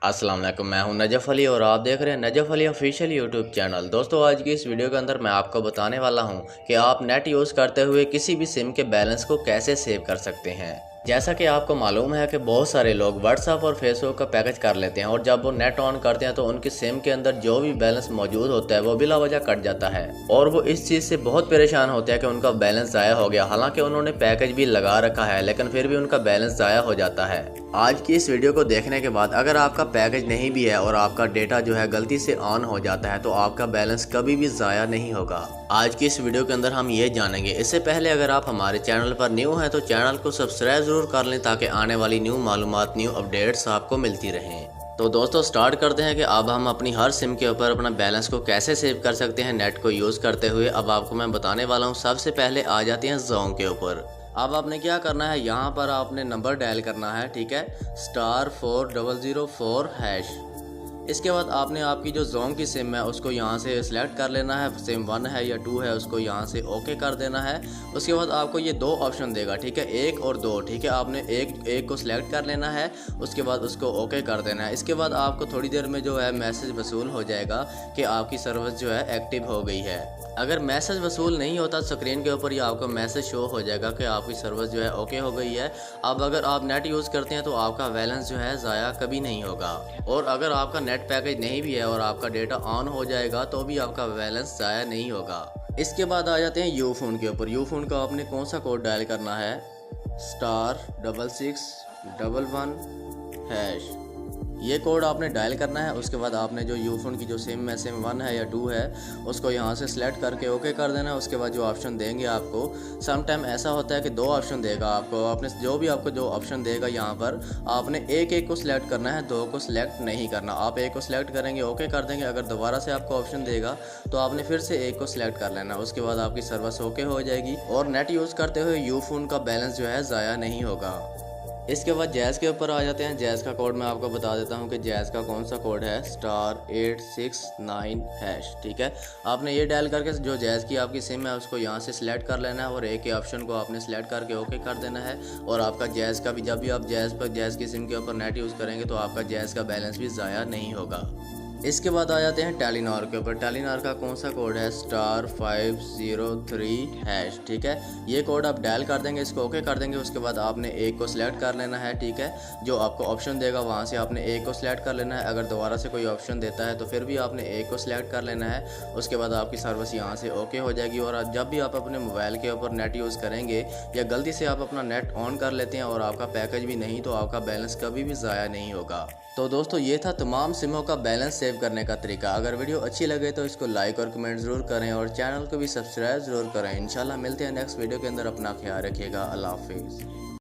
अस्सलाम वालेकुम, मैं हूं नजफ़ अली और आप देख रहे हैं Najaf Ali official YouTube channel. दोस्तों, आज की इस वीडियो के अंदर मैं आपको बताने वाला हूं कि आप नेट यूज़ करते हुए किसी भी सिम के बैलेंस को कैसे सेव कर सकते हैं। जैसा कि आपको मालूम है कि बहुत सारे लोग व्हाट्सएप और फेसबुक का पैकेज कर लेते हैं और जब वो नेट ऑन करते हैं तो उनकी सिम के अंदर जो भी बैलेंस मौजूद होता है वो बिला वजह कट जाता है और वो इस चीज़ से बहुत परेशान होते हैं कि उनका बैलेंस ज़ाया हो गया। हालांकि उन्होंने पैकेज भी लगा रखा है लेकिन फिर भी उनका बैलेंस ज़ाया हो जाता है। आज की इस वीडियो को देखने के बाद अगर आपका पैकेज नहीं भी है और आपका डेटा जो है गलती से ऑन हो जाता है तो आपका बैलेंस कभी भी ज़ाया नहीं होगा। आज की इस वीडियो के अंदर हम ये जानेंगे। इससे पहले अगर आप हमारे चैनल पर न्यू हैं तो चैनल को सब्सक्राइब ज़रूर कर लें ताकि आने वाली न्यू मालूमात, न्यू अपडेट्स आपको मिलती रहें। तो दोस्तों, स्टार्ट करते हैं कि अब हम अपनी हर सिम के ऊपर अपना बैलेंस को कैसे सेव कर सकते हैं नेट को यूज़ करते हुए। अब आपको मैं बताने वाला हूँ। सबसे पहले आ जाते हैं ज़ोंग के ऊपर। अब आपने क्या करना है, यहाँ पर आपने नंबर डायल करना है, ठीक है, *4004#। इसके बाद आपने आपकी जो ज़ोंग की सिम है उसको यहाँ से सिलेक्ट कर लेना है। सिम 1 है या 2 है उसको यहाँ से ओके कर देना है। उसके बाद आपको ये दो ऑप्शन देगा, ठीक है, 1 और 2, ठीक है। आपने एक को सिलेक्ट कर लेना है, उसके बाद उसको ओके कर देना है। इसके बाद आपको थोड़ी देर में जो है मैसेज वसूल हो जाएगा कि आपकी सर्विस जो है एक्टिव हो गई है। अगर मैसेज वसूल नहीं होता स्क्रीन के ऊपर ही आपको मैसेज शो हो जाएगा कि आपकी सर्विस जो है ओके हो गई है। अब अगर आप नेट यूज़ करते हैं तो आपका बैलेंस जो है ज़ाया कभी नहीं होगा। और अगर आपका नेट पैकेज नहीं भी है और आपका डेटा ऑन हो जाएगा तो भी आपका बैलेंस ज़ाया नहीं होगा। इसके बाद आ जाते हैं यू फ़ोन के ऊपर। यू फ़ोन का आपने कौन सा कोड डायल करना है, *6611#। ये कोड आपने डायल करना है। उसके बाद आपने जो यूफोन की जो सिम है, सिम 1 है या 2 है, उसको यहाँ से सिलेक्ट करके ओके कर देना है। उसके बाद जो ऑप्शन देंगे आपको, सम टाइम ऐसा होता है कि 2 ऑप्शन देगा आपको। आपने जो भी आपको जो ऑप्शन देगा यहाँ पर आपने एक को सिलेक्ट करना है, 2 को सिलेक्ट नहीं करना। आप 1 को सिलेक्ट करेंगे, ओके कर देंगे। अगर दोबारा से आपको ऑप्शन देगा तो आपने फिर से 1 को सिलेक्ट कर लेना। उसके बाद आपकी सर्विस ओके हो जाएगी और नेट यूज़ करते हुए यूफोन का बैलेंस जो है ज़ाया नहीं होगा। इसके बाद जैज़ के ऊपर आ जाते हैं। जैज़ का कोड मैं आपको बता देता हूं कि जैज़ का कौन सा कोड है, *869#, ठीक है। आपने ये डायल करके जो जैज़ की आपकी सिम है उसको यहाँ से सिलेक्ट कर लेना है और एक ही ऑप्शन को आपने सिलेक्ट करके ओके कर देना है। और आपका जैज़ का भी, जब भी आप जैज़ की सिम के ऊपर नेट यूज़ करेंगे तो आपका जैज़ का बैलेंस भी ज़ाया नहीं होगा। इसके बाद आ जाते हैं टेलीनॉर के ऊपर। टेलीनॉर का कौन सा कोड है, *503#, ठीक है। ये कोड आप डायल कर देंगे, इसको ओके कर देंगे। उसके बाद आपने एक को सिलेक्ट कर लेना है, ठीक है। जो आपको ऑप्शन देगा वहाँ से आपने एक को सिलेक्ट कर लेना है। अगर दोबारा से कोई ऑप्शन देता है तो फिर भी आपने एक को सिलेक्ट कर लेना है। उसके बाद आपकी सर्विस यहाँ से ओके हो जाएगी। और जब भी आप अपने मोबाइल के ऊपर नेट यूज़ करेंगे या गलती से आप अपना नेट ऑन कर लेते हैं और आपका पैकेज भी नहीं, तो आपका बैलेंस कभी भी ज़ाया नहीं होगा। तो दोस्तों, ये था तमाम सिमों का बैलेंस सेव करने का तरीका। अगर वीडियो अच्छी लगे तो इसको लाइक और कमेंट ज़रूर करें और चैनल को भी सब्सक्राइब ज़रूर करें। इंशाल्लाह मिलते हैं नेक्स्ट वीडियो के अंदर। अपना ख्याल रखिएगा। अल्लाह हाफिज़।